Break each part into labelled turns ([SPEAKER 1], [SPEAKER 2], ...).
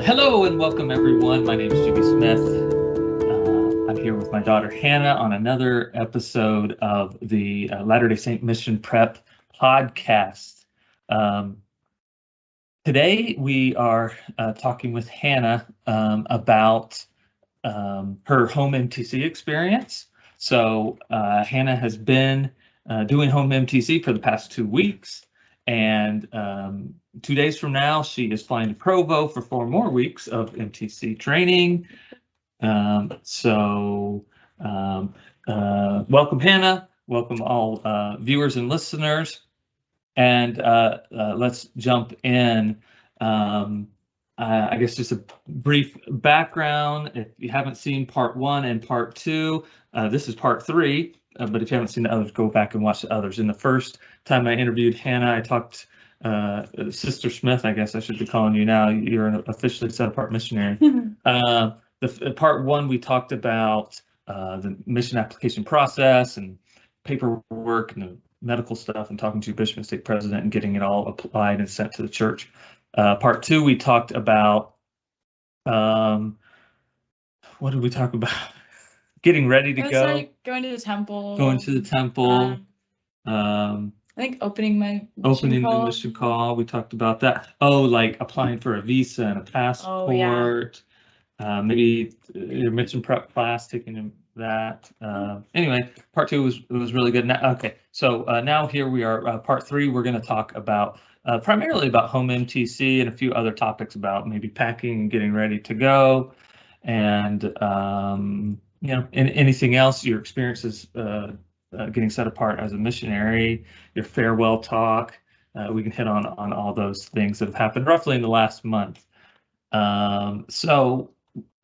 [SPEAKER 1] Hello and welcome everyone. My name is Jimmy Smith. I'm here with my daughter Hannah on another episode of the Latter-day Saint Mission Prep podcast. Today we are talking with Hannah about her home MTC experience. So Hannah has been doing home MTC for the past 2 weeks. And 2 days from now, she is flying to Provo for 4 more weeks of MTC training. Welcome, Hanna. Welcome all viewers and listeners. And let's jump in. I guess just a brief background. If you haven't seen part 1 and part 2, this is part 3. But if you haven't seen the others, go back and watch the others. In the first time I interviewed Hannah, I talked, Sister Smith, I guess I should be calling you now. You're an officially set apart missionary. The part 1, we talked about the mission application process and paperwork and the medical stuff and talking to Bishop and State President and getting it all applied and sent to the church. Part 2, we talked about, what did we talk about? Getting ready to go.
[SPEAKER 2] Like going to the temple.
[SPEAKER 1] I
[SPEAKER 2] think opening
[SPEAKER 1] the mission call. We talked about that. Oh, like applying for a visa and a passport.
[SPEAKER 2] Oh, yeah.
[SPEAKER 1] Maybe your mission prep class, taking that. Anyway, part 2 was really good. Now, okay, so now here we are. Part 3, we're going to talk about primarily about home MTC and a few other topics about maybe packing and getting ready to go, and anything else, your experiences getting set apart as a missionary, your farewell talk. We can hit on all those things that have happened roughly in the last month. So,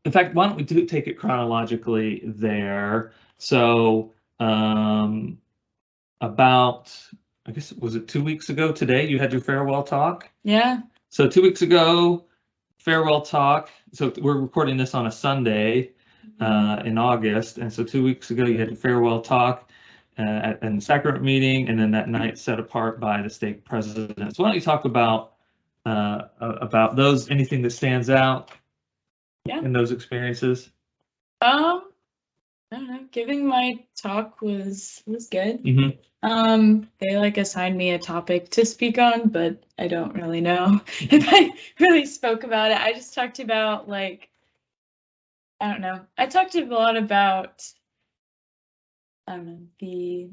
[SPEAKER 1] in fact, why don't we take it chronologically there? So, about, I guess, was it 2 weeks ago today, you had your farewell talk?
[SPEAKER 2] Yeah.
[SPEAKER 1] So 2 weeks ago, farewell talk. So we're recording this on a Sunday in August. And so 2 weeks ago, you had a farewell talk at the sacrament meeting, and then that night set apart by the stake president. So why don't you talk about those, anything that stands out in those experiences?
[SPEAKER 2] I don't know. Giving my talk was good.
[SPEAKER 1] Mm-hmm.
[SPEAKER 2] They assigned me a topic to speak on, but I don't really know if I really spoke about it. I just talked about I don't know. I talked a lot about the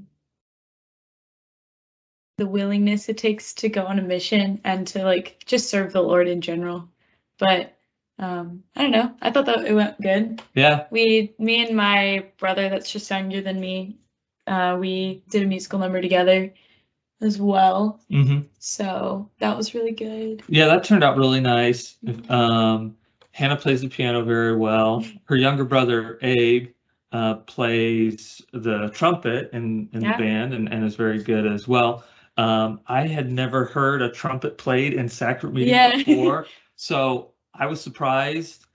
[SPEAKER 2] willingness it takes to go on a mission and to just serve the Lord in general. But I don't know. I thought that it went good.
[SPEAKER 1] Yeah.
[SPEAKER 2] Me and my brother that's just younger than me, we did a musical number together as well.
[SPEAKER 1] Mm-hmm.
[SPEAKER 2] So that was really good.
[SPEAKER 1] Yeah, that turned out really nice. Hannah plays the piano very well. Her younger brother, Abe, plays the trumpet in the band and is very good as well. I had never heard a trumpet played in sacrament meeting before, so I was surprised.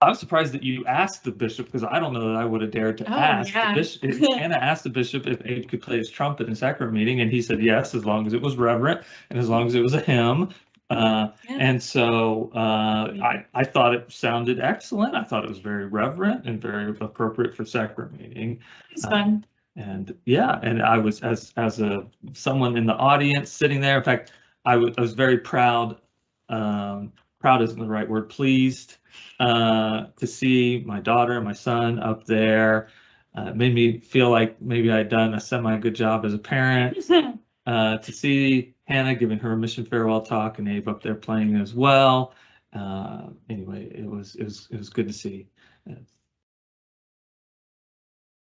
[SPEAKER 1] I was surprised that you asked the bishop, because I don't know that I would have dared to ask the bishop. Hannah asked the bishop if Abe could play his trumpet in sacrament meeting, and he said yes, as long as it was reverent and as long as it was a hymn. And so I thought it sounded excellent. I thought it was very reverent and very appropriate for sacrament meeting.
[SPEAKER 2] It's fun.
[SPEAKER 1] And and I was, as someone in the audience sitting there. In fact, I was very proud. Proud isn't the right word. Pleased to see my daughter and my son up there. It made me feel like maybe I'd done a semi-good job as a parent. To see Hannah giving her a mission farewell talk and Abe up there playing as well. Anyway, it was good to see.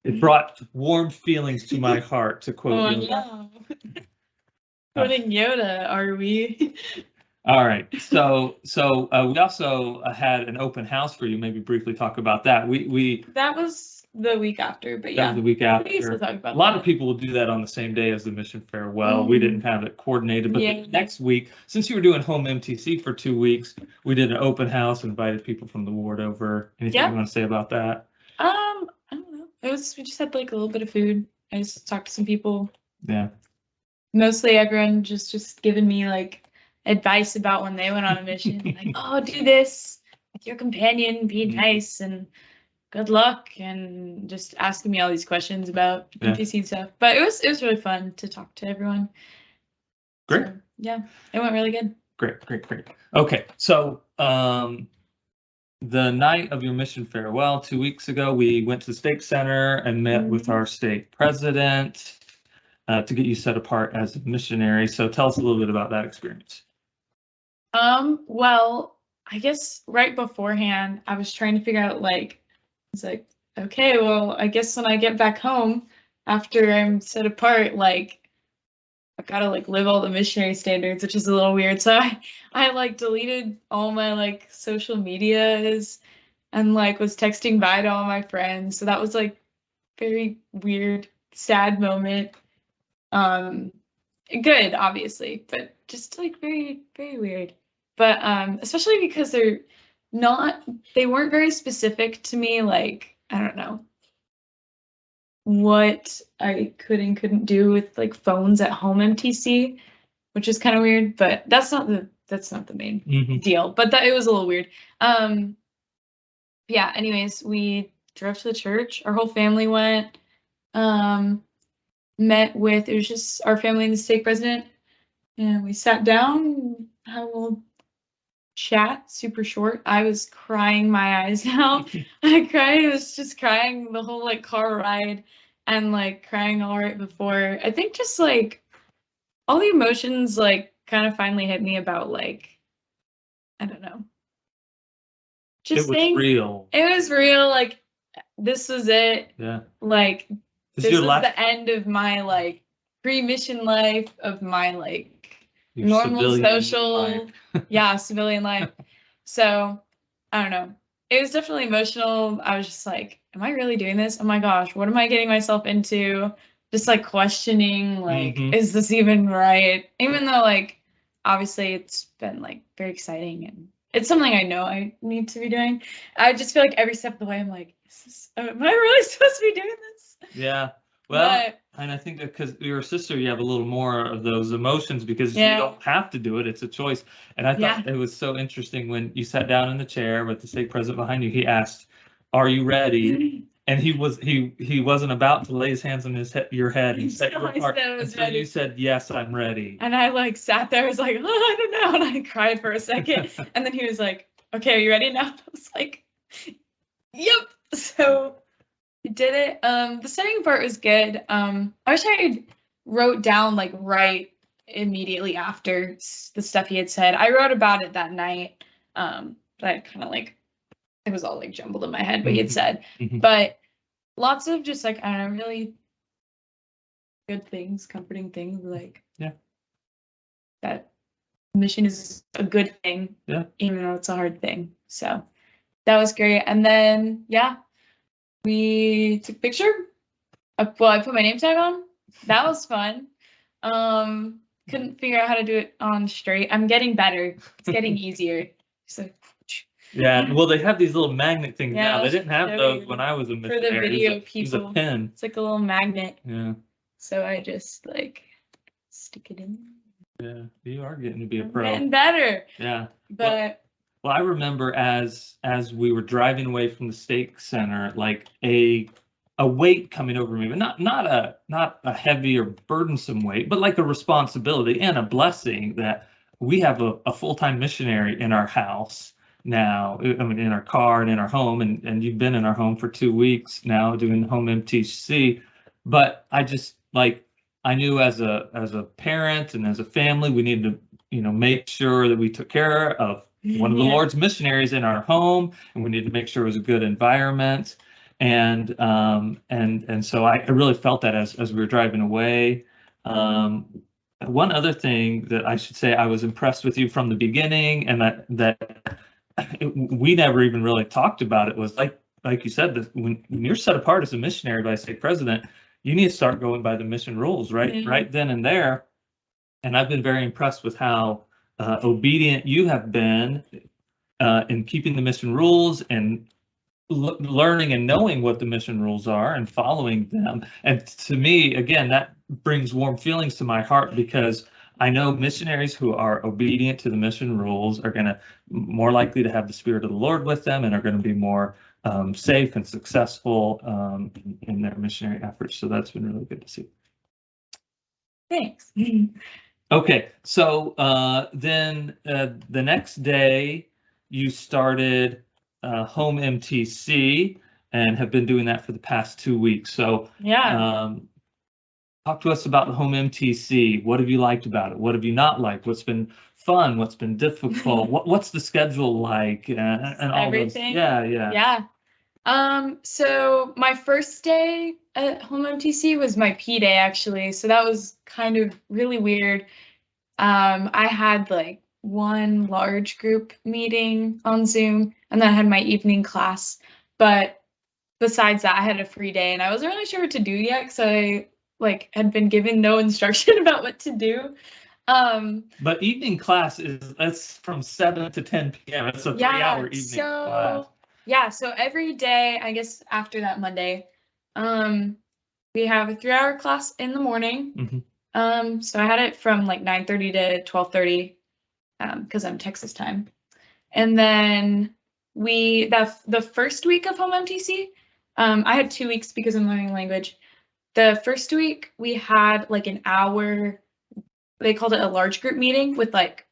[SPEAKER 1] It brought warm feelings to my heart, to quote Yoda.
[SPEAKER 2] No. Quoting Yoda, are we?
[SPEAKER 1] All right. So we also had an open house for you. Maybe briefly talk about that.
[SPEAKER 2] That was the week after, but
[SPEAKER 1] that was the week after.
[SPEAKER 2] A
[SPEAKER 1] lot of people will do that on the same day as the mission farewell. Mm-hmm. We didn't have it coordinated, but the next week, since you were doing home MTC for 2 weeks, we did an open house, invited people from the ward over. Anything you want to say about that?
[SPEAKER 2] I don't know. We just had a little bit of food. I just talked to some people.
[SPEAKER 1] Yeah.
[SPEAKER 2] Mostly everyone just giving me advice about when they went on a mission. Oh, do this. with your companion, be nice and good luck, and just asking me all these questions about MTC stuff. But it was really fun to talk to everyone.
[SPEAKER 1] Great.
[SPEAKER 2] So, yeah, it went really good.
[SPEAKER 1] Great. Okay, so the night of your mission farewell 2 weeks ago, we went to the stake center and met with our stake president to get you set apart as a missionary. So tell us a little bit about that experience.
[SPEAKER 2] Well, I guess right beforehand, I was trying to figure out, like, it's like, okay, well, I guess when I get back home after I'm set apart, like, I've got to like live all the missionary standards, which is a little weird. So I like deleted all my like social medias and like was texting bye to all my friends. So that was like very weird, sad moment. Good, obviously, but just like very, very weird. But especially because they weren't very specific to me, like, I don't know what I could and couldn't do with like phones at home MTC, which is kind of weird, but that's not the main deal. But it was a little weird. Yeah, anyways, we drove to the church. Our whole family went. Met with, it was just our family and the stake president, and we sat down, had a little chat, super short. I was crying my eyes out. I was just crying the whole like car ride, and like crying all right before. I think just like all the emotions like kind of finally hit me about like, I don't know. Just
[SPEAKER 1] it was real.
[SPEAKER 2] It was real. Like, this was it.
[SPEAKER 1] Yeah.
[SPEAKER 2] Like, this was the end of my like pre-mission life, of my like your normal social civilian life. So I don't know, it was definitely emotional. I was just like, am I really doing this? Oh my gosh, what am I getting myself into? Just like questioning, like, is this even right? Even though like obviously it's been like very exciting and it's something I know I need to be doing. I just feel like every step of the way I'm like, am I really supposed to be doing this?
[SPEAKER 1] Yeah. Well, and I think that because you're a sister, you have a little more of those emotions because you don't have to do it. It's a choice. And I thought it was so interesting when you sat down in the chair with the stake president behind you. He asked, "Are you ready?" And he wasn't about to lay his hands on your head and set your heart. And so you said, "Yes, I'm ready."
[SPEAKER 2] And I like sat there, I was like, "Oh, I don't know," and I cried for a second. And then he was like, "Okay, are you ready now?" I was like, "Yep." So we did it. The studying part was good. I wish I wrote down like right immediately after the stuff he had said. I wrote about it that night. But I kind of like, it was all like jumbled in my head what he had said. But lots of just like, I don't know, really good things, comforting things, like that mission is a good thing, even though it's a hard thing. So that was great. And then we took a picture. Well, I put my name tag on. That was fun. Couldn't figure out how to do it on straight. I'm getting better. It's getting easier. So.
[SPEAKER 1] Yeah, well, they have these little magnet things now. They didn't have those when I was a missionary.
[SPEAKER 2] For the video people.
[SPEAKER 1] It's a pin.
[SPEAKER 2] It's like a little magnet.
[SPEAKER 1] Yeah.
[SPEAKER 2] So I just like stick it in.
[SPEAKER 1] Yeah, you are getting to be a pro.
[SPEAKER 2] Getting better.
[SPEAKER 1] Yeah.
[SPEAKER 2] But
[SPEAKER 1] well, I remember as we were driving away from the stake center, like a weight coming over me, but not a heavy or burdensome weight, but like a responsibility and a blessing that we have a full-time missionary in our house now. I mean, in our car and in our home, and you've been in our home for 2 weeks now doing home MTC. But I just like, I knew as a parent and as a family, we needed to, make sure that we took care of one of the Lord's missionaries in our home, and we needed to make sure it was a good environment. And so I really felt that as we were driving away. One other thing that I should say, I was impressed with you from the beginning, and that we never even really talked about it, was like you said, that when you're set apart as a missionary by stake president, you need to start going by the mission rules right then and there. And I've been very impressed with how obedient you have been in keeping the mission rules and learning and knowing what the mission rules are and following them. And to me, again, that brings warm feelings to my heart, because I know missionaries who are obedient to the mission rules are going to more likely to have the Spirit of the Lord with them and are going to be more safe and successful in their missionary efforts. So that's been really good to see.
[SPEAKER 2] Thanks.
[SPEAKER 1] Okay, so then the next day you started home MTC and have been doing that for the past 2 weeks. So
[SPEAKER 2] Yeah.
[SPEAKER 1] talk to us about the home MTC. What have you liked about it? What have you not liked? What's been fun? What's been difficult? What's the schedule like? And all
[SPEAKER 2] Everything.
[SPEAKER 1] those. Yeah.
[SPEAKER 2] So my first day at home MTC was my P day actually. So that was kind of really weird. I had like one large group meeting on Zoom, and then I had my evening class. But besides that, I had a free day, and I wasn't really sure what to do yet because I had been given no instruction about what to do.
[SPEAKER 1] But evening class that's from 7 to 10 p.m. It's a 3-hour evening class.
[SPEAKER 2] Yeah, so every day, I guess after that Monday, we have a 3-hour class in the morning.
[SPEAKER 1] Mm-hmm.
[SPEAKER 2] So I had it from like 9:30 to 12:30, because I'm Texas time. And then the first week of home MTC, I had 2 weeks because I'm learning language. The first week we had like an hour, they called it a large group meeting with like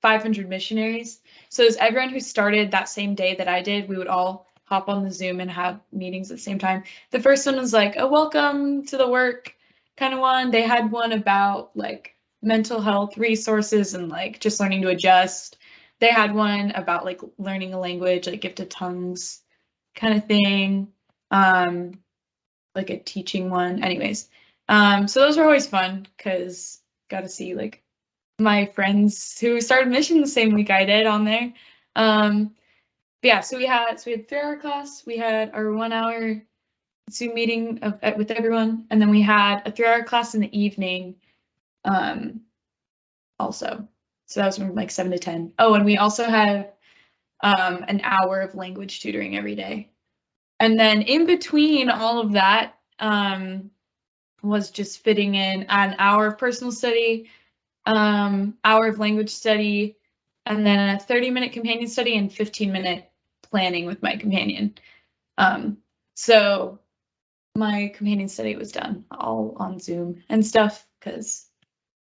[SPEAKER 2] 500 missionaries. So it was everyone who started that same day that I did, we would all hop on the Zoom and have meetings at the same time. The first one was like a welcome to the work kind of one. They had one about like mental health resources and like just learning to adjust. They had one about like learning a language, like gifted tongues kind of thing. Like a teaching one. Anyways, so those were always fun because got to see like my friends who started mission the same week I did on there. But yeah, so we had 3-hour class, we had our 1-hour Zoom meeting with everyone, and then we had a 3-hour class in the evening also. So that was from like 7 to 10. Oh, and we also had an hour of language tutoring every day. And then in between all of that was just fitting in an hour of personal study, hour of language study, and then a 30-minute companion study and 15-minute planning with my companion. So my companion study was done all on Zoom and stuff because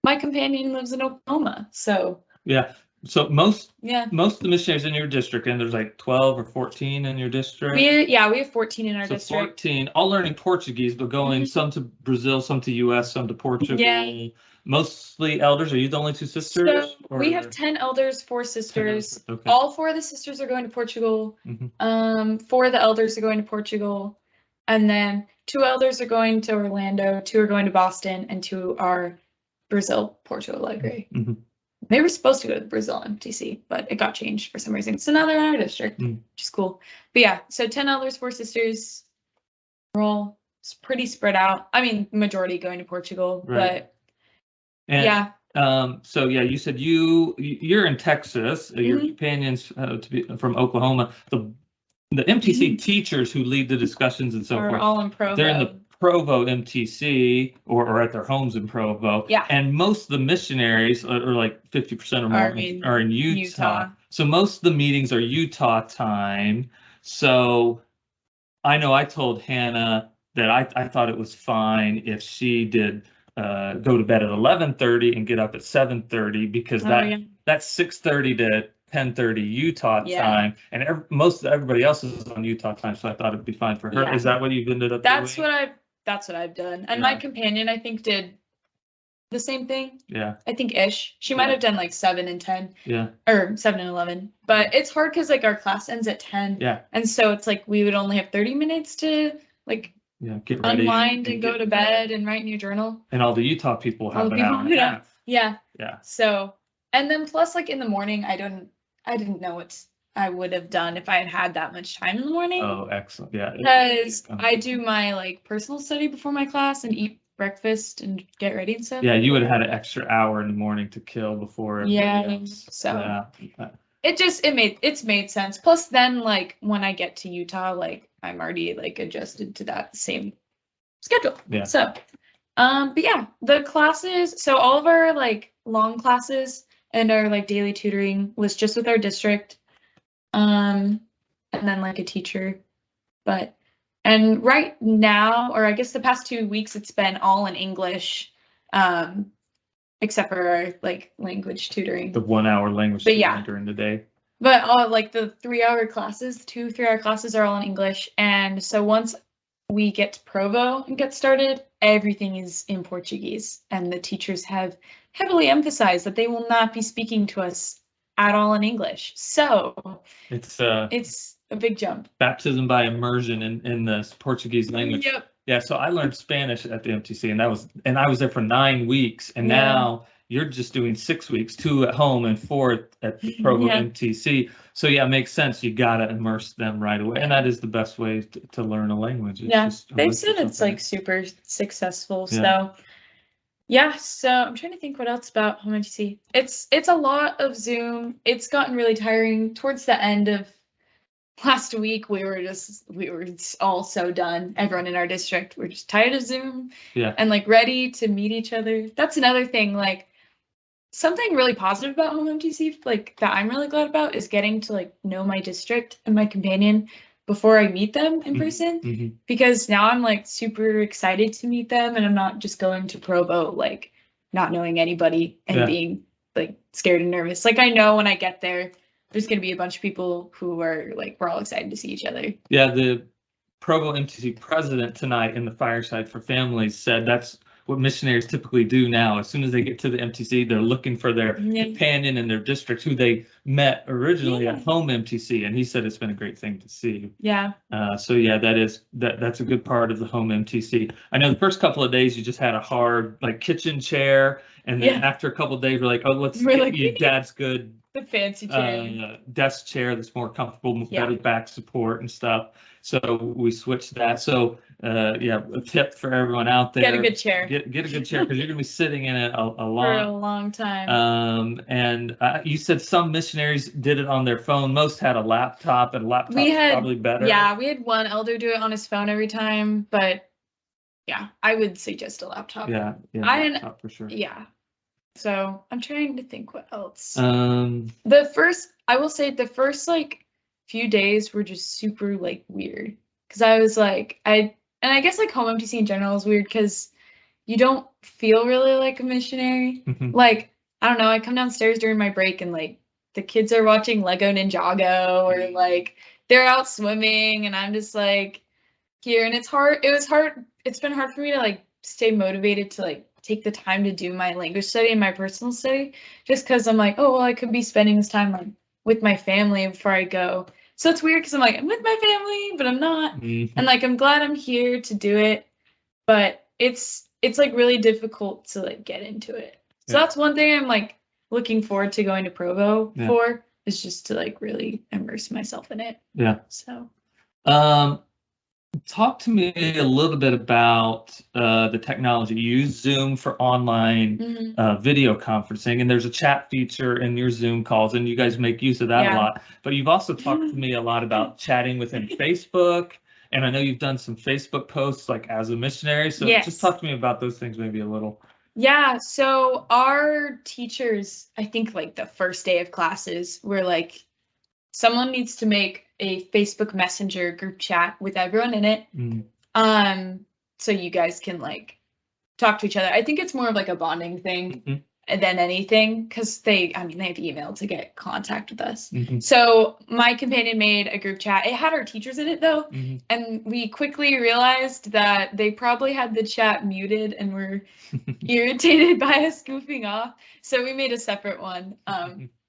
[SPEAKER 2] my companion lives in Oklahoma. So
[SPEAKER 1] yeah. So most of the missionaries in your district, and there's like 12 or 14 in your district.
[SPEAKER 2] We have 14 in our district.
[SPEAKER 1] 14, all learning Portuguese, but going some to Brazil, some to US, some to Portugal.
[SPEAKER 2] Yeah.
[SPEAKER 1] Mostly elders. Are you the only 2 sisters?
[SPEAKER 2] So we have 10 elders, 4 sisters.
[SPEAKER 1] Okay.
[SPEAKER 2] All 4 of the sisters are going to Portugal.
[SPEAKER 1] Mm-hmm.
[SPEAKER 2] 4 of the elders are going to Portugal, and then 2 elders are going to Orlando, 2 are going to Boston, and 2 are Brazil, Portugal, Alegre.
[SPEAKER 1] Mm-hmm.
[SPEAKER 2] They were supposed to go to Brazil MTC, but it got changed for some reason. So now they're in our district, which is cool. But yeah, so 10 elders, 4 sisters. We're all pretty spread out. I mean, majority going to Portugal,
[SPEAKER 1] right.
[SPEAKER 2] But
[SPEAKER 1] and,
[SPEAKER 2] yeah.
[SPEAKER 1] So yeah, you said you're in Texas. Your companions to be from Oklahoma. The MTC teachers who lead the discussions and so forth
[SPEAKER 2] are all in Provo.
[SPEAKER 1] They're in the Provo MTC or at their homes in Provo.
[SPEAKER 2] Yeah.
[SPEAKER 1] And most of the missionaries are like 50% or more are in Utah. So most of the meetings are Utah time. So I know I told Hanna that I thought it was fine if she did go to bed at 11:30 and get up at 7:30 because that's 6:30 to 10:30 Utah time, and most everybody else is on Utah time, so I thought it'd be fine for her. Yeah. Is that what you've ended up doing?
[SPEAKER 2] That's what I've done, and my companion I think did the same thing.
[SPEAKER 1] Yeah.
[SPEAKER 2] I think she might have done like 7 and 10.
[SPEAKER 1] Yeah.
[SPEAKER 2] Or 7 and 11, but it's hard because like our class ends at 10.
[SPEAKER 1] Yeah.
[SPEAKER 2] And so it's like we would only have 30 minutes to like
[SPEAKER 1] get ready,
[SPEAKER 2] unwind and go to bed and write in your journal.
[SPEAKER 1] And all the Utah people have an hour and a half.
[SPEAKER 2] Yeah. So, and then plus like in the morning, I didn't know what I would have done if I had that much time in the morning.
[SPEAKER 1] Oh, excellent. Yeah.
[SPEAKER 2] Because I do my like personal study before my class and eat breakfast and get ready and stuff.
[SPEAKER 1] Yeah, you would have had an extra hour in the morning to kill before everybody else.
[SPEAKER 2] So it's made sense. Plus then like when I get to Utah, like I'm already like adjusted to that same schedule.
[SPEAKER 1] Yeah.
[SPEAKER 2] So But yeah, the classes, so all of our like long classes and our like daily tutoring was just with our district. And then like a teacher. And right now, or I guess the past 2 weeks, it's been all in English, except for our like language tutoring.
[SPEAKER 1] The 1 hour language
[SPEAKER 2] But
[SPEAKER 1] tutoring
[SPEAKER 2] yeah.
[SPEAKER 1] during the day.
[SPEAKER 2] But all like the 3-hour classes, 2 3-hour classes are all in English. And so once we get to Provo and get started, everything is in Portuguese. And the teachers have heavily emphasized that they will not be speaking to us at all in English. So it's a big jump.
[SPEAKER 1] Baptism by immersion in the Portuguese language.
[SPEAKER 2] Yep.
[SPEAKER 1] Yeah, so I learned Spanish at the MTC, and I was there for 9 weeks, and
[SPEAKER 2] Yeah.
[SPEAKER 1] now you're just doing 6 weeks, 2 at home and 4 at the Provo
[SPEAKER 2] Yeah.
[SPEAKER 1] MTC. So yeah, it makes sense. You gotta immerse them right away, and that is the best way to learn a language. It's
[SPEAKER 2] Yeah,
[SPEAKER 1] just
[SPEAKER 2] they've
[SPEAKER 1] immerse
[SPEAKER 2] said it's
[SPEAKER 1] yourself in
[SPEAKER 2] like
[SPEAKER 1] it.
[SPEAKER 2] super successful.
[SPEAKER 1] Yeah.
[SPEAKER 2] So yeah, so I'm trying to think what else about home MTC. It's a lot of Zoom. It's gotten really tiring towards the end of last week. We were all so done. Everyone in our district, we're just tired of Zoom.
[SPEAKER 1] Yeah.
[SPEAKER 2] And like ready to meet each other. That's another thing, like something really positive about home MTC, like that I'm really glad about, is getting to like know my district and my companion before I meet them in person. Because now I'm like super excited to meet them, and I'm not just going to Provo like not knowing anybody and being like scared and nervous. Like I know when I get there, there's going to be a bunch of people who are like, we're all excited to see each other. Yeah,
[SPEAKER 1] the Provo MTC president tonight in the Fireside for Families said that's what missionaries typically do now. As soon as they get to the MTC, they're looking for their companion in their district who they met originally at home MTC, and he said it's been a great thing to see.
[SPEAKER 2] Yeah.
[SPEAKER 1] So yeah, that's a good part of the home MTC. I know the first couple of days you just had a hard like kitchen chair, and then after a couple of days we're like, oh, let's get you Dad's good.
[SPEAKER 2] The fancy chair.
[SPEAKER 1] Desk chair that's more comfortable with better back support and stuff. So we switched that. So a tip for everyone out there:
[SPEAKER 2] get a good chair.
[SPEAKER 1] Get a good chair, because you're gonna be sitting in it a
[SPEAKER 2] long time.
[SPEAKER 1] And you said some missionaries did it on their phone. Most had a laptop, and laptop's probably better.
[SPEAKER 2] Yeah, we had one elder do it on his phone every time, but yeah, I would suggest a laptop.
[SPEAKER 1] Yeah, laptop for sure.
[SPEAKER 2] Yeah. So I'm trying to think what else. I will say the first like few days were just super like weird, because I was like, I guess like home MTC in general is weird because you don't feel really like a missionary. Like, I don't know, I come downstairs during my break and like the kids are watching Lego Ninjago, or like they're out swimming, and I'm just like here, and it's been hard for me to like stay motivated to like take the time to do my language study and my personal study, just because I'm like, oh well, I could be spending this time like with my family before I go. So it's weird because I'm like, I'm with my family, but I'm not. And like I'm glad I'm here to do it, but it's like really difficult to like get into it. So that's one thing I'm like looking forward to going to Provo for, is just to like really immerse myself in it. Yeah. So
[SPEAKER 1] talk to me a little bit about the technology. You use Zoom for online video conferencing, and there's a chat feature in your Zoom calls, and you guys make use of that a lot. But you've also talked to me a lot about chatting within Facebook, and I know you've done some Facebook posts like as a missionary. So just talk to me about those things maybe a little.
[SPEAKER 2] Yeah, so our teachers, I think like the first day of classes, were like, someone needs to make a Facebook Messenger group chat with everyone in it. So you guys can like talk to each other. I think it's more of like a bonding thing than anything, because they have email to get contact with us. So my companion made a group chat. It had our teachers in it though, and we quickly realized that they probably had the chat muted and were irritated by us goofing off. So we made a separate one,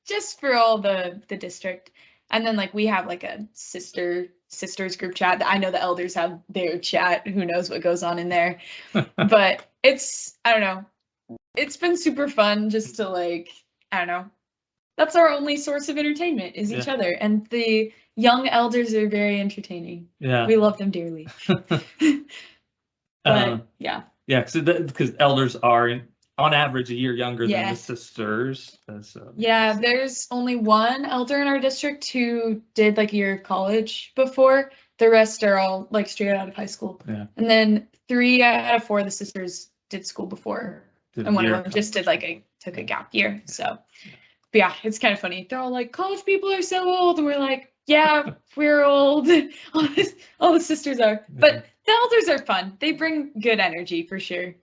[SPEAKER 2] just for all the district. And then like we have like a sisters group chat. I know the elders have their chat. Who knows what goes on in there? But I don't know. It's been super fun just to like, I don't know. That's our only source of entertainment is each other. And the young elders are very entertaining. Yeah. We love them dearly. But yeah.
[SPEAKER 1] Yeah, because elders are on average a year younger than the sisters.
[SPEAKER 2] Yeah, there's only one elder in our district who did like a year of college before. The rest are all like straight out of high school. Yeah. And then 3 out of 4 of the sisters did school before,
[SPEAKER 1] Did
[SPEAKER 2] and one
[SPEAKER 1] year
[SPEAKER 2] of them just did like took a gap year. So, but yeah, it's kind of funny. They're all like, college people are so old, and we're like, yeah, we're old. All the sisters are, but the elders are fun. They bring good energy for sure.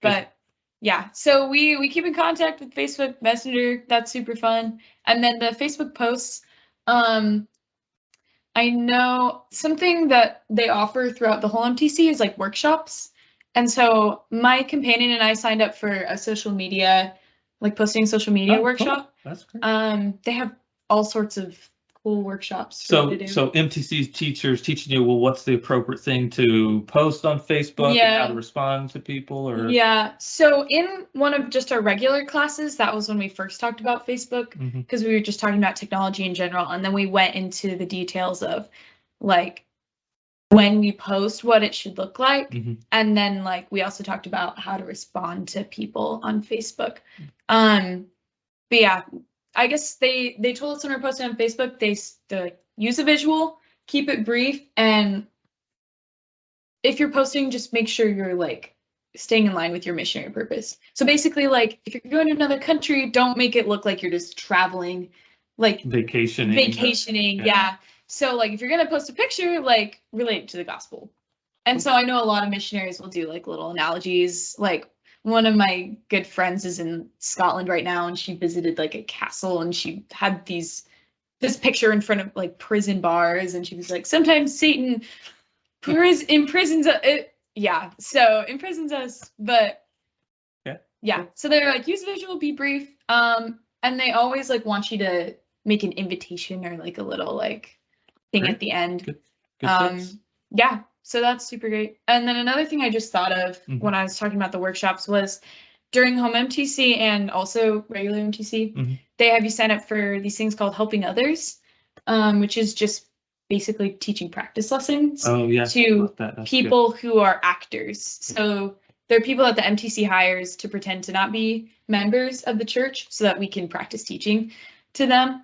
[SPEAKER 2] But yeah, so we keep in contact with Facebook Messenger. That's super fun. And then the Facebook posts, I know something that they offer throughout the whole MTC is like workshops. And so my companion and I signed up for a social media, like posting social media workshop.
[SPEAKER 1] Cool. That's great.
[SPEAKER 2] They have all sorts of cool workshops.
[SPEAKER 1] So MTC's teachers teaching you, well, what's the appropriate thing to post on Facebook and how to respond to people, or?
[SPEAKER 2] Yeah. So in one of just our regular classes, that was when we first talked about Facebook, because we were just talking about technology in general. And then we went into the details of like when we post, what it should look like. And then like we also talked about how to respond to people on Facebook. But yeah, I guess they told us when we're posting on Facebook, they use a visual, keep it brief, and if you're posting, just make sure you're like staying in line with your missionary purpose. So basically, like if you're going to another country, don't make it look like you're just traveling, like vacationing. Yeah. So like if you're gonna post a picture, like relate it to the gospel. And so I know a lot of missionaries will do like little analogies. Like one of my good friends is in Scotland right now, and she visited like a castle, and she had this picture in front of like prison bars, and she was like, sometimes Satan imprisons us. Imprisons us, but yeah. So they're like, use visual, be brief, and they always like want you to make an invitation or like a little like thing at the end. Good yeah. So that's super great. And then another thing I just thought of when I was talking about the workshops was during home MTC and also regular MTC, they have you sign up for these things called helping others, which is just basically teaching practice lessons to people who are actors. So there are people that the MTC hires to pretend to not be members of the church so that we can practice teaching to them.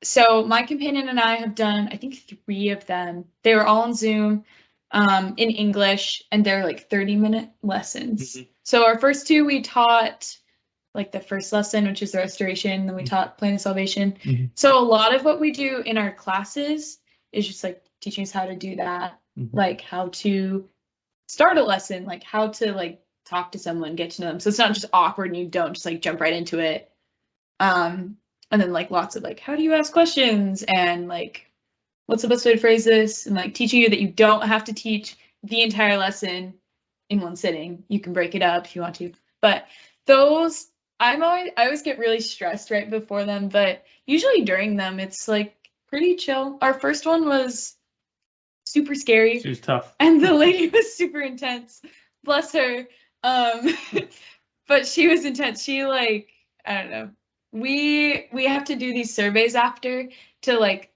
[SPEAKER 2] So my companion and I have done, I think, 3 of them. They were all on Zoom. In English, and they're like 30-minute lessons. So our first 2, we taught like the first lesson, which is the restoration, then we taught plan of salvation. So a lot of what we do in our classes is just like teaching us how to do that, like how to start a lesson, like how to like talk to someone, get to know them. So it's not just awkward and you don't just like jump right into it. And then like lots of like, how do you ask questions, and like what's the best way to phrase this? And like teaching you that you don't have to teach the entire lesson in one sitting. You can break it up if you want to. But those, I always get really stressed right before them, but usually during them, it's like pretty chill. Our first one was super scary.
[SPEAKER 1] She was tough.
[SPEAKER 2] And the lady was super intense. Bless her. But she was intense. She like, I don't know. We have to do these surveys after to like,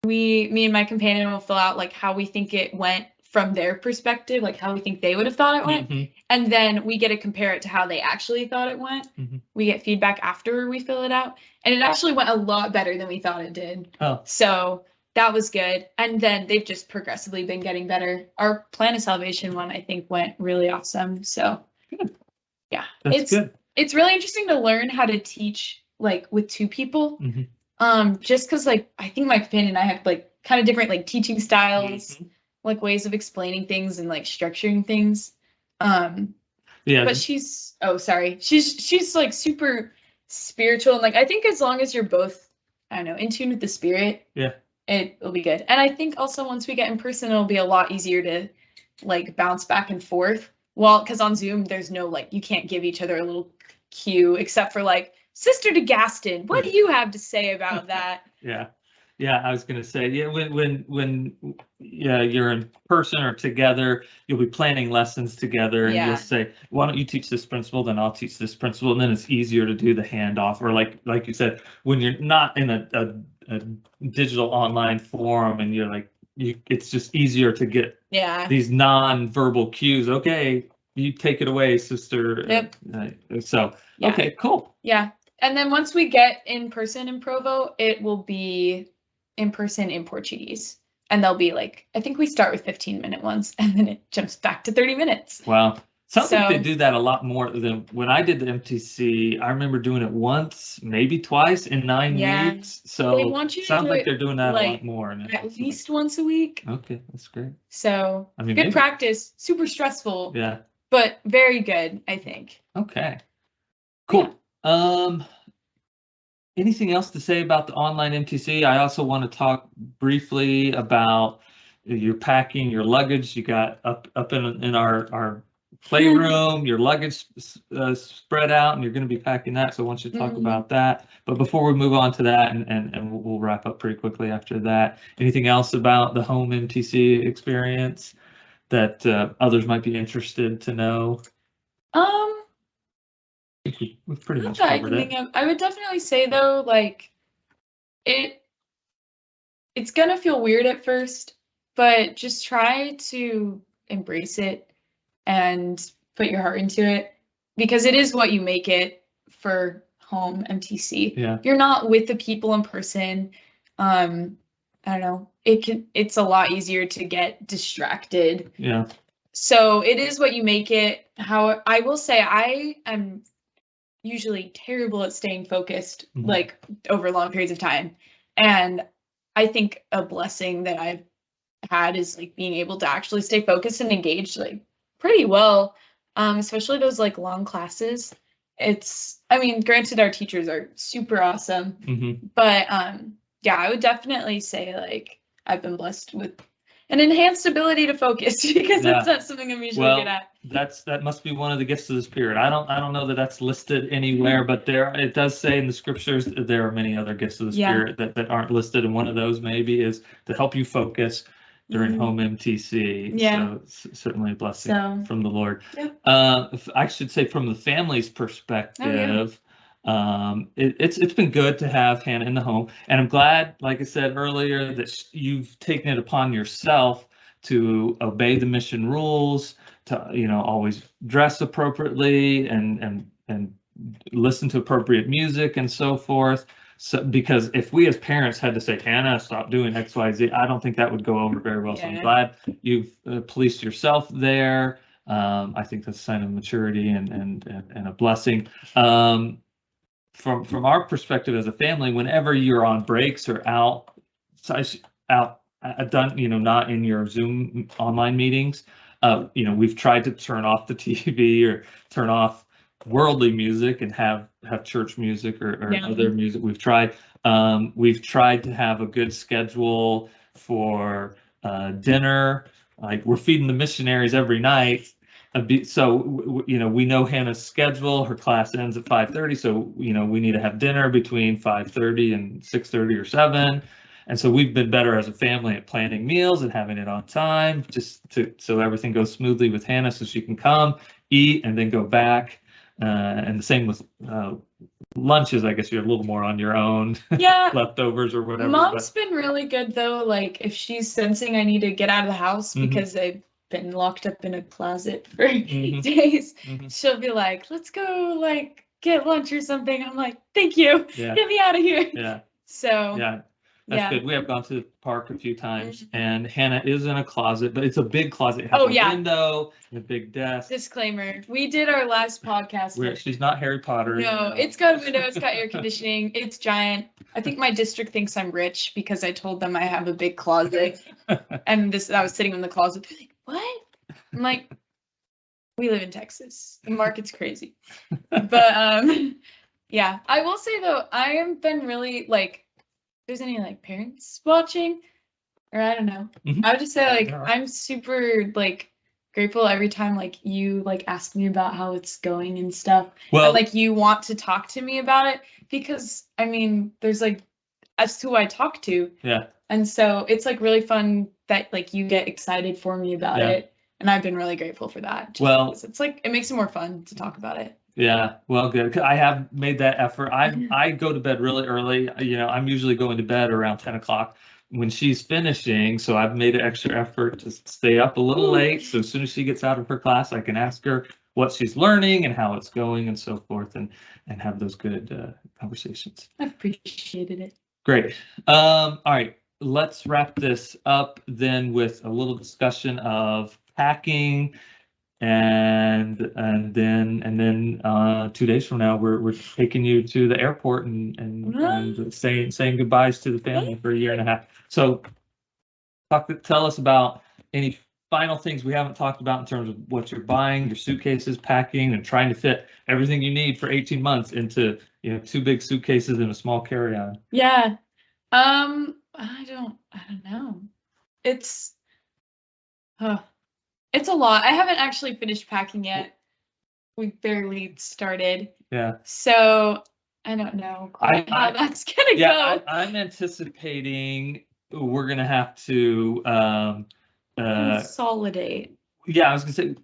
[SPEAKER 2] me and my companion will fill out like how we think it went from their perspective, like how we think they would have thought it went. And then we get to compare it to how they actually thought it went. We get feedback after we fill it out. And it actually went a lot better than we thought it did. So that was good. And then they've just progressively been getting better. Our plan of salvation one, I think, went really awesome. So yeah,
[SPEAKER 1] that's good.
[SPEAKER 2] It's really interesting to learn how to teach like with 2 people. Just because like I think my companion and I have like kind of different like teaching styles, like ways of explaining things and like structuring things. But she's she's like super spiritual, and like I think as long as you're both, I don't know, in tune with the spirit, it'll be good. And I think also once we get in person, it'll be a lot easier to like bounce back and forth. Well, because on Zoom there's no like, you can't give each other a little cue except for like, Sister DeGaston, what do you have to say about that?
[SPEAKER 1] I was gonna say, when you're in person or together, you'll be planning lessons together, and you'll say, why don't you teach this principle, then I'll teach this principle, and then it's easier to do the handoff. Or like you said, when you're not in a digital online forum, and you're like, it's just easier to get these non-verbal cues. Okay, you take it away, sister. Okay, cool.
[SPEAKER 2] And then once we get in person in Provo, it will be in person in Portuguese. And they'll be like, I think we start with 15-minute ones, and then it jumps back to 30 minutes.
[SPEAKER 1] Wow. Sounds like they
[SPEAKER 2] So
[SPEAKER 1] do that a lot more than when I did the MTC. I remember doing it once, maybe twice in 9
[SPEAKER 2] yeah,
[SPEAKER 1] weeks.
[SPEAKER 2] they
[SPEAKER 1] So
[SPEAKER 2] want you to
[SPEAKER 1] sounds
[SPEAKER 2] do
[SPEAKER 1] like
[SPEAKER 2] it
[SPEAKER 1] they're doing that a lot
[SPEAKER 2] like
[SPEAKER 1] more. And
[SPEAKER 2] at least once a week.
[SPEAKER 1] okay, that's great.
[SPEAKER 2] So
[SPEAKER 1] I mean,
[SPEAKER 2] good
[SPEAKER 1] maybe,
[SPEAKER 2] practice, super stressful,
[SPEAKER 1] yeah.
[SPEAKER 2] but very good, I think.
[SPEAKER 1] Okay, cool. Anything else to say about the online MTC? I also want to talk briefly about your packing, your luggage. You got up in our playroom, your luggage spread out, and you're going to be packing that. So I want you to talk about that. But before we move on to that, and we'll wrap up pretty quickly after that. Anything else about the home MTC experience that others might be interested to know? We've pretty much
[SPEAKER 2] Not that I
[SPEAKER 1] covered
[SPEAKER 2] can
[SPEAKER 1] it.
[SPEAKER 2] think of. I would definitely say though, like it's gonna feel weird at first, but just try to embrace it and put your heart into it because it is what you make it for home MTC.
[SPEAKER 1] Yeah.
[SPEAKER 2] You're not with the people in person. I don't know. It's a lot easier to get distracted.
[SPEAKER 1] Yeah.
[SPEAKER 2] So it is what you make it. How I will say I am usually terrible at staying focused like over long periods of time. And I think a blessing that I've had is like being able to actually stay focused and engaged like pretty well. Especially those like long classes. I mean, granted our teachers are super awesome, but yeah, I would definitely say like I've been blessed with an enhanced ability to focus because that's not something I'm usually good at.
[SPEAKER 1] That must be one of the gifts of the Spirit. I don't know that that's listed anywhere, but it does say in the scriptures that there are many other gifts of the Spirit that aren't listed, and one of those maybe is to help you focus during home MTC.
[SPEAKER 2] Yeah.
[SPEAKER 1] So it's certainly a blessing from the Lord.
[SPEAKER 2] Yeah.
[SPEAKER 1] I should say from the family's perspective. It's been good to have Hannah in the home, and I'm glad, like I said earlier, that you've taken it upon yourself to obey the mission rules, to always dress appropriately and listen to appropriate music and so forth. So because if we as parents had to say, Hannah, stop doing X, Y, Z, I don't think that would go over very well. So I'm glad you've policed yourself there. I think that's a sign of maturity and a blessing. From our perspective as a family, whenever you're on breaks or out, not in your Zoom online meetings, we've tried to turn off the TV or turn off worldly music and have church music or other music. We've tried to have a good schedule for dinner. Like we're feeding the missionaries every night. So we know Hannah's schedule. Her class ends at 5:30, so we need to have dinner between 5:30 and 6:30 or 7. And so we've been better as a family at planning meals and having it on time, so everything goes smoothly with Hannah, so she can come, eat, and then go back. And the same with lunches. I guess you're a little more on your own.
[SPEAKER 2] Yeah.
[SPEAKER 1] Leftovers or whatever.
[SPEAKER 2] Mom's been really good though. Like if she's sensing I need to get out of the house because I've been locked up in a closet for days, she'll be like, let's go like get lunch or something. I'm like, thank you. Get me out of here.
[SPEAKER 1] Yeah.
[SPEAKER 2] So
[SPEAKER 1] that's good. We have gone to the park a few times, and Hannah is in a closet, but it's a big closet. It has a window and a big desk.
[SPEAKER 2] Disclaimer: we did our last podcast.
[SPEAKER 1] Where she's not Harry Potter.
[SPEAKER 2] No, it's got a window. It's got air conditioning. It's giant. I think my district thinks I'm rich because I told them I have a big closet, and I was sitting in the closet. They're like, "What?" I'm like, "We live in Texas. The market's crazy." But yeah, I will say though, I have been really like. There's any like parents watching, or I don't know. I would just say like I'm super like grateful every time like you like ask me about how it's going and stuff. Well, and like you want to talk to me about it because I mean there's like that's who I talk to. Yeah. And so it's like really fun that like you get excited for me about it, and I've been really grateful for that. Well, it's like it makes it more fun to talk about it. Yeah, well, good. I have made that effort. I go to bed really early. I'm usually going to bed around 10 o'clock when she's finishing. So I've made an extra effort to stay up a little late. So as soon as she gets out of her class, I can ask her what she's learning and how it's going and so forth, and have those good conversations. I've appreciated it. Great. All right, let's wrap this up then with a little discussion of packing.
[SPEAKER 1] and then 2 days from now we're taking you to the airport and saying goodbyes to the family for 1.5 years. So tell us about any final things we haven't talked about in terms of what you're buying, your suitcases, packing, and trying to fit everything you need for 18 months into 2 big suitcases and a small carry-on.
[SPEAKER 2] Yeah. I don't know. It's a lot. I haven't actually finished packing yet. We barely started.
[SPEAKER 1] Yeah.
[SPEAKER 2] So I don't know how that's gonna go.
[SPEAKER 1] I'm anticipating we're gonna have to
[SPEAKER 2] consolidate.
[SPEAKER 1] Yeah, I was gonna say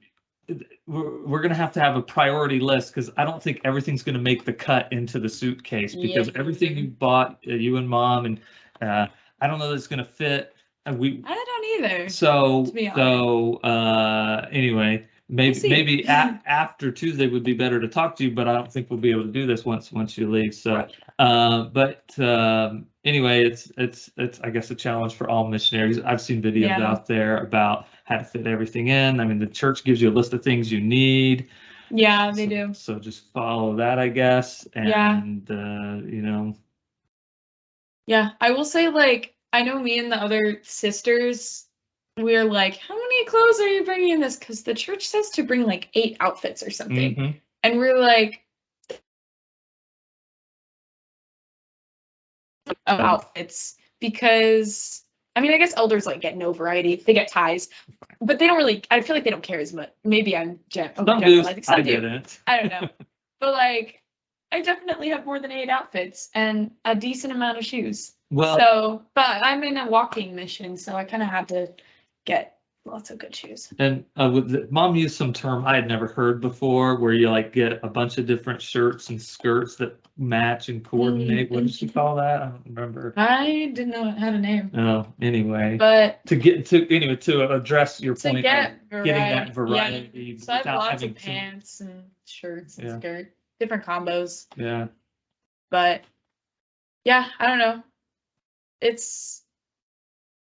[SPEAKER 1] we're gonna have to have a priority list, because I don't think everything's gonna make the cut into the suitcase, because everything you bought, you and Mom, and I don't know that it's gonna fit.
[SPEAKER 2] I don't either.
[SPEAKER 1] So
[SPEAKER 2] to be honest.
[SPEAKER 1] Anyway, maybe after Tuesday would be better to talk to you, but I don't think we'll be able to do this once you leave. So, anyway, it's I guess a challenge for all missionaries. I've seen videos out there about how to fit everything in. I mean, the church gives you a list of things you need.
[SPEAKER 2] Yeah, they do.
[SPEAKER 1] So just follow that, I guess. And
[SPEAKER 2] Yeah, I will say, like, I know me and the other sisters, we're like, how many clothes are you bringing in this? Because the church says to bring like 8 outfits or something.
[SPEAKER 1] Mm-hmm.
[SPEAKER 2] And we're like, outfits, because I mean, I guess elders like get no variety. They get ties, but they don't really, I feel like they don't care as much. Maybe I'm generalizing.
[SPEAKER 1] I didn't.
[SPEAKER 2] I don't know. But like, I definitely have more than 8 outfits and a decent amount of shoes. Well, but I'm in a walking mission, so I kind of had to get lots of good shoes. And
[SPEAKER 1] Mom used some term I had never heard before, where you like get a bunch of different shirts and skirts that match and coordinate. What did she call that? I don't remember.
[SPEAKER 2] I didn't know it had a name.
[SPEAKER 1] Oh, anyway.
[SPEAKER 2] But
[SPEAKER 1] to address your point, getting that variety.
[SPEAKER 2] Yeah. So I have lots of pants and shirts and skirts, different combos.
[SPEAKER 1] Yeah.
[SPEAKER 2] But yeah, I don't know.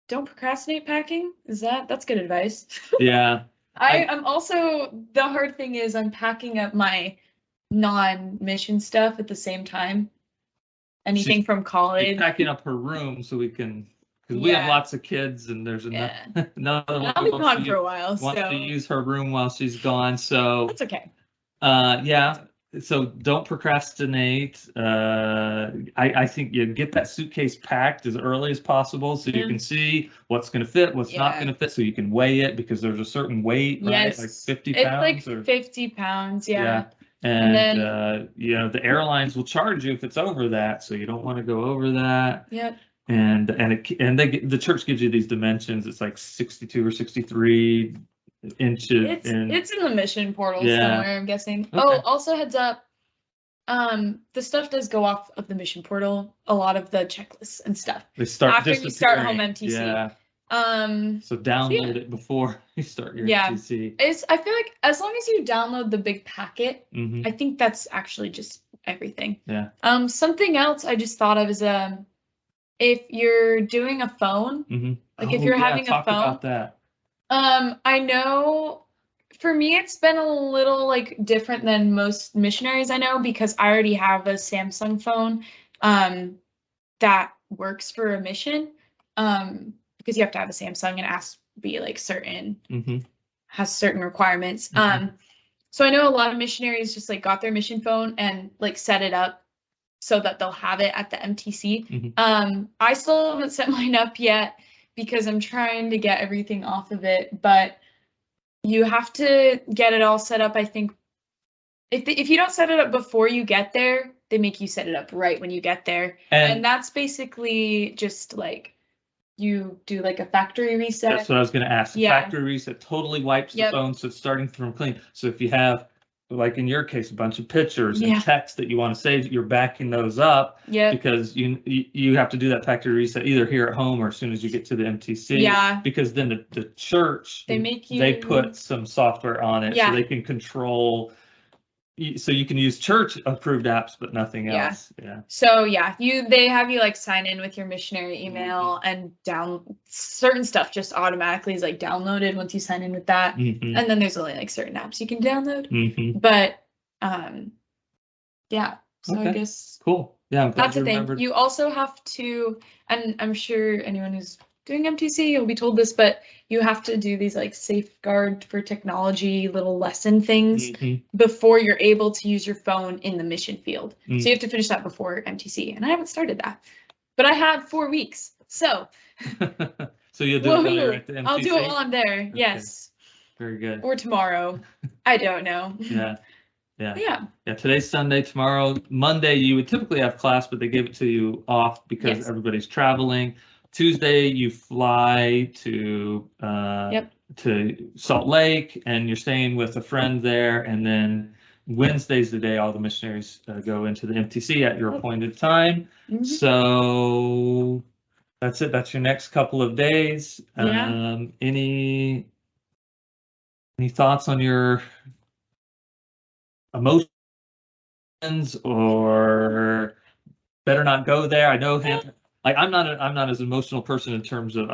[SPEAKER 2] Don't procrastinate packing. That's good advice.
[SPEAKER 1] Yeah.
[SPEAKER 2] I'm also, the hard thing is I'm packing up my non-mission stuff at the same time. Anything from college.
[SPEAKER 1] Packing up her room so we can, because we have lots of kids and there's another one.
[SPEAKER 2] I'll be gone for a while.
[SPEAKER 1] Wants to use her room while she's gone. So
[SPEAKER 2] that's okay.
[SPEAKER 1] Yeah. So don't procrastinate. I think you get that suitcase packed as early as possible so you can see what's going to fit, what's not going to fit, so you can weigh it, because there's a certain weight, right? Like 50 pounds.
[SPEAKER 2] It's like 50 pounds,
[SPEAKER 1] yeah. And then, the airlines will charge you if it's over that, so you don't want to go over that.
[SPEAKER 2] Yep.
[SPEAKER 1] And the church gives you these dimensions. It's like 62 or 63 inches.
[SPEAKER 2] It's in the mission portal somewhere, I'm guessing. Okay. Oh, also heads up, the stuff does go off of the mission portal, a lot of the checklists and stuff.
[SPEAKER 1] They start
[SPEAKER 2] after you start home MTC.
[SPEAKER 1] Yeah. So download it before you start your MTC.
[SPEAKER 2] I feel like as long as you download the big packet, I think that's actually just everything.
[SPEAKER 1] Yeah.
[SPEAKER 2] Something else I just thought of is if you're doing a phone, like if you're having a phone.
[SPEAKER 1] Talk about that.
[SPEAKER 2] I know for me it's been a little like different than most missionaries I know, because I already have a Samsung phone that works for a mission, because you have to have a Samsung and it has to be like has certain requirements. So I know a lot of missionaries just like got their mission phone and like set it up so that they'll have it at the MTC. I still haven't set mine up yet, because I'm trying to get everything off of it, but you have to get it all set up. I think if you don't set it up before you get there, they make you set it up right when you get there. And that's basically just like you do like a factory reset.
[SPEAKER 1] That's what I was going to ask. Factory reset totally wipes the phone, so it's starting from clean. So if you have, like in your case, a bunch of pictures and text that you want to save, you're backing those up because you have to do that factory reset either here at home or as soon as you get to the MTC.
[SPEAKER 2] Yeah.
[SPEAKER 1] Because then the church, they put some software on it so they can control so you can use church approved apps, but nothing
[SPEAKER 2] Yeah.
[SPEAKER 1] else. Yeah.
[SPEAKER 2] So yeah, they have you like sign in with your missionary email and certain stuff just automatically is like downloaded once you sign in with that.
[SPEAKER 1] Mhm.
[SPEAKER 2] And then there's only like certain apps you can download.
[SPEAKER 1] Mhm.
[SPEAKER 2] But yeah. So
[SPEAKER 1] Okay.
[SPEAKER 2] I guess
[SPEAKER 1] Cool. Yeah, I'm glad
[SPEAKER 2] that's
[SPEAKER 1] you
[SPEAKER 2] the thing.
[SPEAKER 1] remembered.
[SPEAKER 2] You also have to, and I'm sure anyone who's doing MTC will be told this, but you have to do these like safeguard for technology little lesson things
[SPEAKER 1] Mhm.
[SPEAKER 2] before you're able to use your phone in the mission field.
[SPEAKER 1] Mm.
[SPEAKER 2] So you have to finish that before MTC, and I haven't started that, but I had 4 weeks. So
[SPEAKER 1] So you'll do it while you're
[SPEAKER 2] woohoo!
[SPEAKER 1] at the MTC?
[SPEAKER 2] I'll do it while I'm there. Yes.
[SPEAKER 1] Very good.
[SPEAKER 2] Or tomorrow. I don't know.
[SPEAKER 1] Yeah. Yeah.
[SPEAKER 2] But yeah.
[SPEAKER 1] Yeah. Today's Sunday. Tomorrow, Monday, you would typically have class, but they gave it to you off because
[SPEAKER 2] Yes.
[SPEAKER 1] everybody's traveling. Tuesday, you fly to
[SPEAKER 2] Yep.
[SPEAKER 1] to Salt Lake, and you're staying with a friend there. And then Wednesday's the day all the missionaries go into the MTC at your appointed time.
[SPEAKER 2] Mhm.
[SPEAKER 1] So that's it. That's your next couple of days.
[SPEAKER 2] Yeah.
[SPEAKER 1] Any thoughts on your emotions, or better not go there? I know Hannah, like I'm not as emotional person in terms of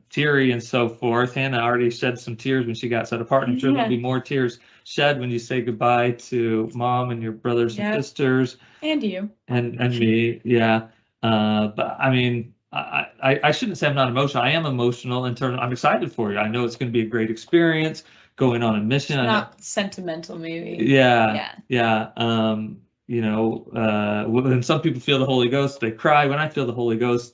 [SPEAKER 1] teary and so forth. Hannah already shed some tears when she got set apart, and I'm sure there'll be more tears shed when you say goodbye to mom and your brothers and sisters
[SPEAKER 2] and you
[SPEAKER 1] and me. Yeah. But I mean, I shouldn't say I'm not emotional. I am emotional in terms. I'm excited for you. I know it's going to be a great experience going on a mission.
[SPEAKER 2] It's not sentimental, maybe.
[SPEAKER 1] Yeah. You know, when some people feel the Holy Ghost, they cry. When I feel the Holy Ghost,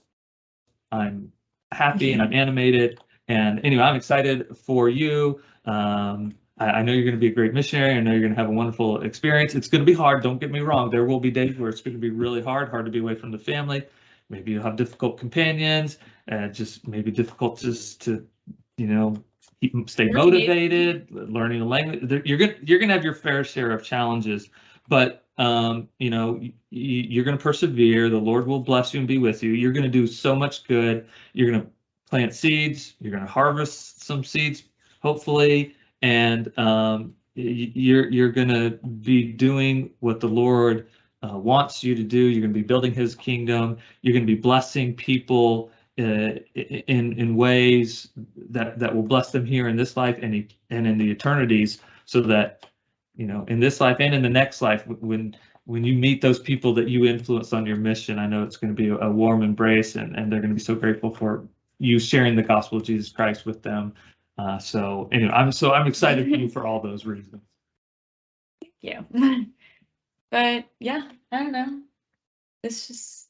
[SPEAKER 1] I'm happy and I'm animated. And anyway, I'm excited for you. I know you're going to be a great missionary. I know you're going to have a wonderful experience. It's going to be hard. Don't get me wrong. There will be days where it's going to be really hard to be away from the family. Maybe you'll have difficult companions, just maybe difficult just to, you know, stay motivated, learning the language. You're gonna have your fair share of challenges, but you know, you're gonna persevere. The Lord will bless you and be with you. You're gonna do so much good. You're gonna plant seeds. You're gonna harvest some seeds, hopefully, and you're gonna be doing what the Lord wants you to do. You're gonna be building His kingdom. You're gonna be blessing people in ways that will bless them here in this life and in the eternities, so that, you know, in this life and in the next life, when you meet those people that you influence on your mission, I know it's going to be a warm embrace, and they're going to be so grateful for you sharing the gospel of Jesus Christ with them. So anyway, I'm excited for you for all those reasons.
[SPEAKER 2] Thank you. But yeah, I don't know. That's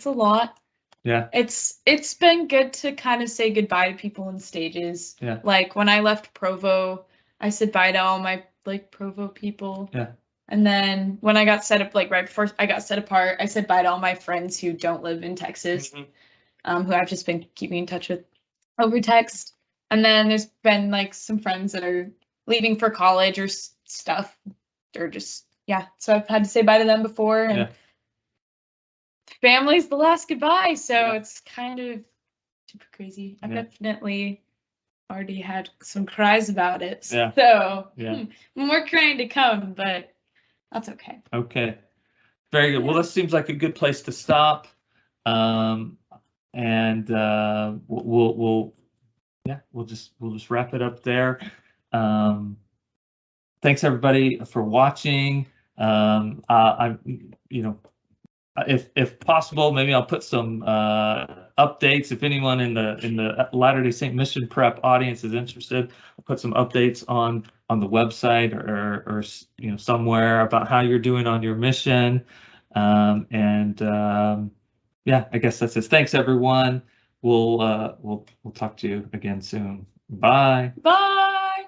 [SPEAKER 2] a lot.
[SPEAKER 1] Yeah.
[SPEAKER 2] It's been good to kind of say goodbye to people in stages.
[SPEAKER 1] Yeah.
[SPEAKER 2] Like when I left Provo, I said bye to all my like Provo people.
[SPEAKER 1] Yeah.
[SPEAKER 2] And then when I got set up, like right before I got set apart, I said bye to all my friends who don't live in Texas, who I've just been keeping in touch with over text. And then there's been like some friends that are leaving for college or stuff, or just, yeah. So I've had to say bye to them before, and family's the last goodbye. So it's kind of super crazy. I've definitely already had some cries about it. So more crying to come, but that's okay.
[SPEAKER 1] Okay. Very good. Well, this seems like a good place to stop. And we'll just wrap it up there. Thanks everybody for watching. You know, if possible, maybe I'll put some updates. If anyone in the Latter-day Saint Mission Prep audience is interested, I'll put some updates on the website or you know, somewhere about how you're doing on your mission. Yeah, I guess that's it. Thanks everyone. We'll talk to you again soon. Bye.
[SPEAKER 2] Bye.